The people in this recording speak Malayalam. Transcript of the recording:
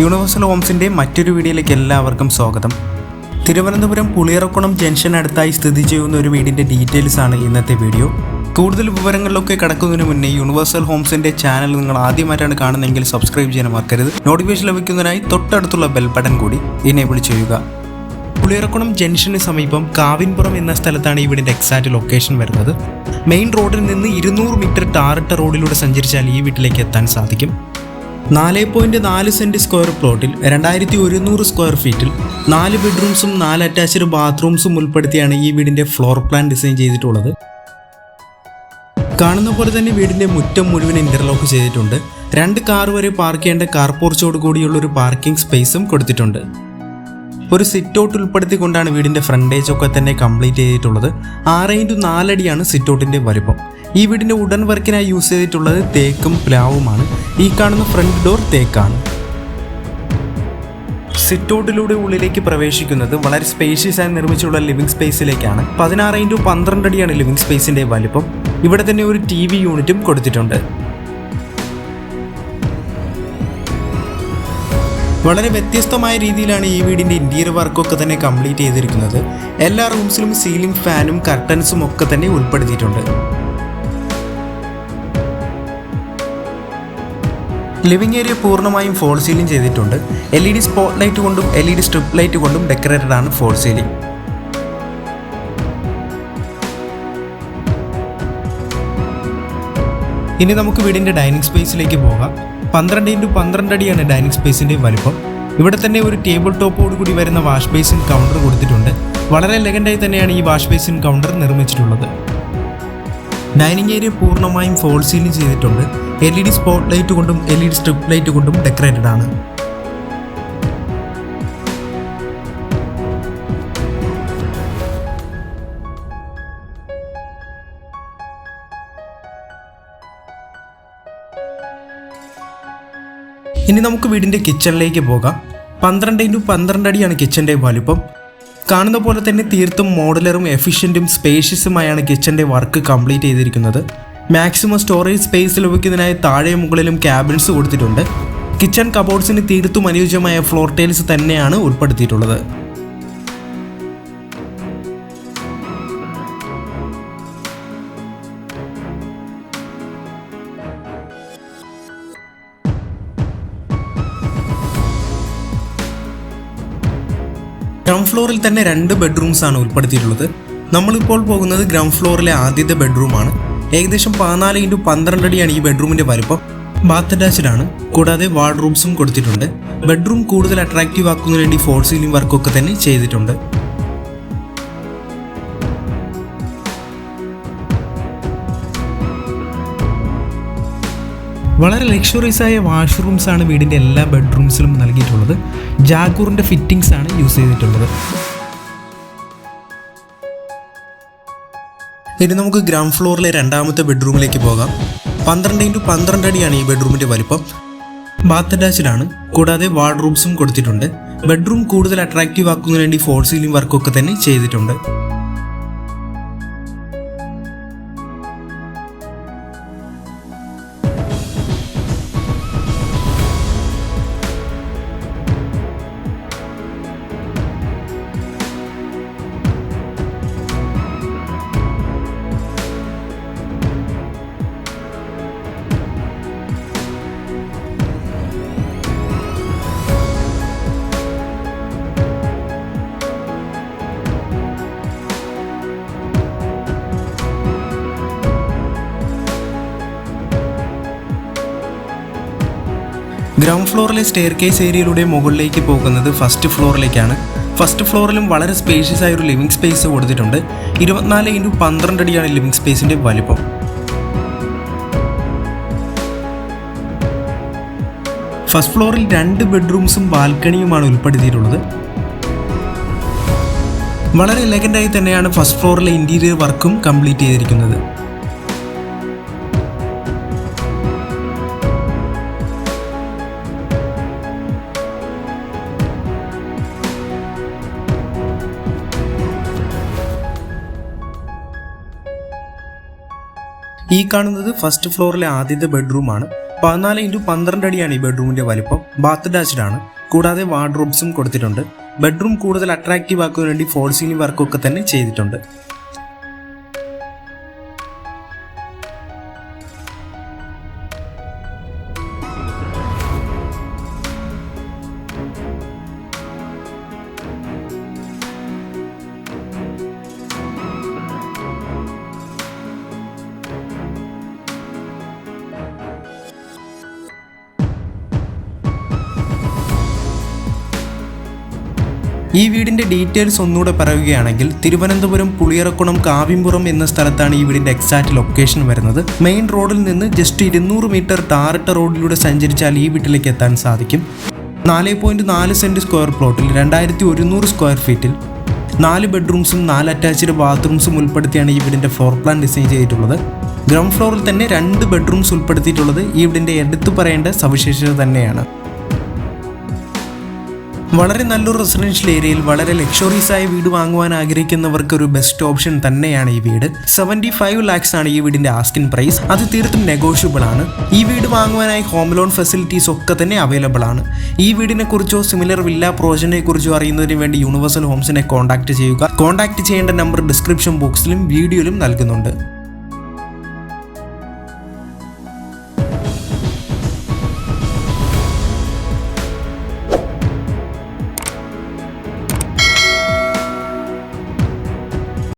യൂണിവേഴ്സൽ ഹോംസിൻ്റെ മറ്റൊരു വീഡിയോയിലേക്ക് എല്ലാവർക്കും സ്വാഗതം. തിരുവനന്തപുരം പുളിയറക്കുളം ജംഗ്ഷൻ അടുത്തായി സ്ഥിതി ചെയ്യുന്ന ഒരു വീടിൻ്റെ ഡീറ്റെയിൽസ് ആണ് ഇന്നത്തെ വീഡിയോ. കൂടുതൽ വിവരങ്ങളിലൊക്കെ കടക്കുന്നതിന് മുന്നേ യൂണിവേഴ്സൽ ഹോംസിൻ്റെ ചാനൽ നിങ്ങൾ ആദ്യമായിട്ടാണ് കാണുന്നതെങ്കിൽ സബ്സ്ക്രൈബ് ചെയ്യാൻ മറക്കരുത്. നോട്ടിഫിക്കേഷൻ ലഭിക്കുന്നതിനായി തൊട്ടടുത്തുള്ള ബെൽ ബട്ടൺ കൂടി എനേബിൾ ചെയ്യുക. പുളിയറക്കുളം ജംഗ്ഷന് സമീപം കാവിൻപുറം എന്ന സ്ഥലത്താണ് ഈ വീടിൻ്റെ എക്സാക്റ്റ് ലൊക്കേഷൻ വരുന്നത്. മെയിൻ റോഡിൽ നിന്ന് 200 മീറ്റർ ടാറിട്ട റോഡിലൂടെ സഞ്ചരിച്ചാൽ ഈ വീട്ടിലേക്ക് എത്താൻ സാധിക്കും. 4.4 സെന്റ് സ്ക്വയർ പ്ലോട്ടിൽ 2100 സ്ക്വയർ ഫീറ്റിൽ 4 ബെഡ്റൂംസും 4 അറ്റാച്ച്ഡ് ബാത്റൂംസും ഉൾപ്പെടുത്തിയാണ് ഈ വീടിൻ്റെ ഫ്ലോർ പ്ലാൻ ഡിസൈൻ ചെയ്തിട്ടുള്ളത്. കാണുന്ന പോലെ തന്നെ വീടിൻ്റെ മുറ്റം മുഴുവൻ ഇന്റർലോക്ക് ചെയ്തിട്ടുണ്ട്. 2 കാർ വരെ പാർക്ക് ചെയ്യേണ്ട കാർ പോർച്ചോട് കൂടിയുള്ള ഒരു പാർക്കിംഗ് സ്പേസും കൊടുത്തിട്ടുണ്ട്. ഒരു സിറ്റ് ഔട്ട് ഉൾപ്പെടുത്തിക്കൊണ്ടാണ് വീടിൻ്റെ ഫ്രണ്ടേജ് ഒക്കെ തന്നെ കംപ്ലീറ്റ് ചെയ്തിട്ടുള്ളത്. 6x4 അടിയാണ് സിറ്റ് ഔട്ടിൻ്റെ വലുപ്പം. ഈ വീടിൻ്റെ ഉടൻ വർക്കിനായി യൂസ് ചെയ്തിട്ടുള്ളത് തേക്കും പ്ലാവുമാണ്. ഈ കാണുന്ന ഫ്രണ്ട് ഡോർ തേക്കാണ്. സിറ്റ് ഔട്ടിലൂടെ ഉള്ളിലേക്ക് പ്രവേശിക്കുന്നത് വളരെ സ്പേഷ്യസ് ആയി നിർമ്മിച്ചുള്ള ലിവിംഗ് സ്പേസിലേക്കാണ്. 16x12 അടിയാണ് ലിവിംഗ് സ്പേസിൻ്റെ വലുപ്പം. ഇവിടെ തന്നെ ഒരു TV യൂണിറ്റും കൊടുത്തിട്ടുണ്ട്. വളരെ വ്യത്യസ്തമായ രീതിയിലാണ് ഈ വീടിൻ്റെ ഇൻറ്റീരിയർ വർക്കൊക്കെ തന്നെ കംപ്ലീറ്റ് ചെയ്തിരിക്കുന്നത്. എല്ലാ റൂംസിലും സീലിംഗ് ഫാനും കർട്ടൻസും ഒക്കെ തന്നെ ഉൾപ്പെടുത്തിയിട്ടുണ്ട്. ലിവിംഗ് ഏരിയ പൂർണ്ണമായും ഫോൾ സീലിംഗ് ചെയ്തിട്ടുണ്ട്. LED സ്പോട്ട് ലൈറ്റ് കൊണ്ടും LED സ്ട്രിപ്പ് ലൈറ്റ് കൊണ്ടും ഡെക്കറേറ്റഡ് ആണ് ഫോൾ സീലിംഗ്. ഇനി നമുക്ക് വീടിൻ്റെ ഡൈനിങ് സ്പേസിലേക്ക് പോകാം. 12x12 അടിയാണ് ഡൈനിങ് സ്പേസിൻ്റെ വലുപ്പം. ഇവിടെ തന്നെ ഒരു ടേബിൾ ടോപ്പോട് കൂടി വരുന്ന വാഷ് ബേസിൻ കൗണ്ടർ കൊടുത്തിട്ടുണ്ട്. വളരെ എലഗൻ്റായി തന്നെയാണ് ഈ വാഷ് ബേസിൻ കൗണ്ടർ നിർമ്മിച്ചിട്ടുള്ളത്. ഡൈനിങ് ഏരിയ പൂർണ്ണമായും ഫോൾ സീലിംഗ് ചെയ്തിട്ടുണ്ട്. LED സ്പോട്ട് ലൈറ്റ് കൊണ്ടും LED സ്ട്രിപ്പ് ലൈറ്റ് കൊണ്ടും ഡെക്കറേറ്റഡ് ആണ്. ഇനി നമുക്ക് വീടിൻ്റെ കിച്ചണിലേക്ക് പോകാം. 12x12 അടിയാണ് കിച്ചൻ്റെ വലുപ്പം. കാണുന്ന പോലെ തന്നെ തീർത്തും മോഡലറും എഫിഷ്യൻറ്റും സ്പേഷ്യസുമായാണ് കിച്ചൻ്റെ വർക്ക് കംപ്ലീറ്റ് ചെയ്തിരിക്കുന്നത്. മാക്സിമം സ്റ്റോറേജ് സ്പേസ് ലഭിക്കുന്നതിനായി താഴെ മുകളിലും ക്യാബിൻസ് കൊടുത്തിട്ടുണ്ട്. കിച്ചൺ കബോർഡ്സിന് തീർത്തും അനുയോജ്യമായ ഫ്ലോർ ടൈൽസ് തന്നെയാണ് ഉൾപ്പെടുത്തിയിട്ടുള്ളത്. ഗ്രൗണ്ട് ഫ്ലോറിൽ തന്നെ 2 ബെഡ്റൂംസ് ആണ് ഉൾപ്പെടുത്തിയിട്ടുള്ളത്. നമ്മളിപ്പോൾ പോകുന്നത് ഗ്രൗണ്ട് ഫ്ലോറിലെ ആദ്യത്തെ ബെഡ്റൂമാണ്. ഏകദേശം 14x12 അടിയാണ് ഈ ബെഡ്റൂമിൻ്റെ വലുപ്പം. ബാത്ത് അറ്റാച്ച്ഡ് ആണ്. കൂടാതെ വാർഡ്റൂംസും കൊടുത്തിട്ടുണ്ട്. ബെഡ്റൂം കൂടുതൽ അട്രാക്റ്റീവ് ആക്കുന്നതിന് വേണ്ടി ഫോൾ സീലിംഗ് വർക്കൊക്കെ തന്നെ ചെയ്തിട്ടുണ്ട്. വളരെ ലക്ഷറീസ് ആയ വാഷ്റൂംസ് ആണ് വീടിൻ്റെ എല്ലാ ബെഡ്റൂംസിലും നൽകിയിട്ടുള്ളത്. ജാഗൂറിൻ്റെ ഫിറ്റിംഗ്സ് ആണ് യൂസ് ചെയ്തിട്ടുള്ളത്. ഇനി നമുക്ക് ഗ്രൗണ്ട് ഫ്ലോറിലെ രണ്ടാമത്തെ ബെഡ്റൂമിലേക്ക് പോകാം. 12x12 അടിയാണ് ഈ ബെഡ്റൂമിൻ്റെ വലിപ്പം. ബാത്ത് അറ്റാച്ച്ഡ് ആണ്. കൂടാതെ വാർഡ്റൂംസും കൊടുത്തിട്ടുണ്ട്. ബെഡ്റൂം കൂടുതൽ അട്രാക്റ്റീവ് ആക്കുന്നതിന് വേണ്ടി ഫോൾ സീലിംഗ് വർക്കൊക്കെ തന്നെ ചെയ്തിട്ടുണ്ട്. ഗ്രൗണ്ട് ഫ്ലോറിലെ സ്റ്റെയർ കേസ് ഏരിയയിലൂടെ മുകളിലേക്ക് പോകുന്നത് ഫസ്റ്റ് ഫ്ലോറിലേക്കാണ്. ഫസ്റ്റ് ഫ്ലോറിലും വളരെ സ്പേഷ്യസ് ആയ ഒരു ലിവിംഗ് സ്പേസ് കൊടുത്തിട്ടുണ്ട്. 24x12 അടിയാണ് ലിവിംഗ് സ്പേസിൻ്റെ വലിപ്പം. ഫസ്റ്റ് ഫ്ലോറിൽ 2 ബെഡ്റൂംസും ബാൽക്കണിയുമാണ് ഉൾപ്പെടുത്തിയിട്ടുള്ളത്. വളരെ എലഗൻ്റായി തന്നെയാണ് ഫസ്റ്റ് ഫ്ലോറിലെ ഇൻറ്റീരിയർ വർക്കും കംപ്ലീറ്റ് ചെയ്തിരിക്കുന്നത്. ഈ കാണുന്നത് ഫസ്റ്റ് ഫ്ലോറിലെ ആദ്യത്തെ ബെഡ്റൂമാണ്. 14x12 അടിയാണ് ഈ ബെഡ്റൂമിന്റെ വലിപ്പം. ബാത്ത് അറ്റാച്ച്ഡ് ആണ്. കൂടാതെ വാർഡ്രോബ്സും കൊടുത്തിട്ടുണ്ട്. ബെഡ്റൂം കൂടുതൽ അട്രാക്റ്റീവ് ആക്കാൻ വേണ്ടി ഫോൾ സീലിംഗ് വർക്കൊക്കെ തന്നെ ചെയ്തിട്ടുണ്ട്. ഈ വീടിന്റെ ഡീറ്റെയിൽസ് ഒന്നുകൂടെ പറയുകയാണെങ്കിൽ തിരുവനന്തപുരം പുളിയറക്കുളം കാവിമ്പുറം എന്ന സ്ഥലത്താണ് ഈ വീടിന്റെ എക്സാക്ട് ലൊക്കേഷൻ വരുന്നത്. മെയിൻ റോഡിൽ നിന്ന് ജസ്റ്റ് 200 മീറ്റർ ടാറിട്ട റോഡിലൂടെ സഞ്ചരിച്ചാൽ ഈ വീട്ടിലേക്ക് എത്താൻ സാധിക്കും. 4.4 സെന്റ് സ്ക്വയർ പ്ലോട്ടിൽ 2100 സ്ക്വയർ ഫീറ്റിൽ 4 ബെഡ്റൂംസും 4 അറ്റാച്ച്ഡ് ബാത്റൂംസും ഉൾപ്പെടുത്തിയാണ് ഈ വീടിന്റെ ഫ്ലോർ പ്ലാൻ ഡിസൈൻ ചെയ്തിട്ടുള്ളത്. ഗ്രൗണ്ട് ഫ്ലോറിൽ തന്നെ 2 ബെഡ്റൂംസ് ഉൾപ്പെടുത്തിയിട്ടുള്ളത് ഈ വീടിന്റെ എടുത്തു പറയേണ്ട സവിശേഷത തന്നെയാണ്. വളരെ നല്ലൊരു റെസിഡൻഷ്യൽ ഏരിയയിൽ വളരെ ലക്ഷറീസ് ആയ വീട് വാങ്ങുവാൻ ആഗ്രഹിക്കുന്നവർക്ക് ഒരു ബെസ്റ്റ് ഓപ്ഷൻ തന്നെയാണ് ഈ വീട്. 75 lakhs ആണ് ഈ വീടിന്റെ ആസ്കിംഗ് പ്രൈസ്. അത് തീർത്തും നെഗോഷ്യബിൾ ആണ്. ഈ വീട് വാങ്ങുവാനായി ഹോം ലോൺ ഫെസിലിറ്റീസ് ഒക്കെ തന്നെ അവൈലബിൾ ആണ്. ഈ വീടിനെ കുറിച്ചോ സിമിലർ വില്ല പ്രോജക്റ്റിനെ കുറിച്ചോ അറിയുന്നതിന് വേണ്ടി യൂണിവേഴ്സൽ ഹോംസിനെ കോൺടാക്ട് ചെയ്യുക. കോൺടാക്ട് ചെയ്യേണ്ട നമ്പർ ഡിസ്ക്രിപ്ഷൻ ബോക്സിലും വീഡിയോയിലും നൽകുന്നുണ്ട്.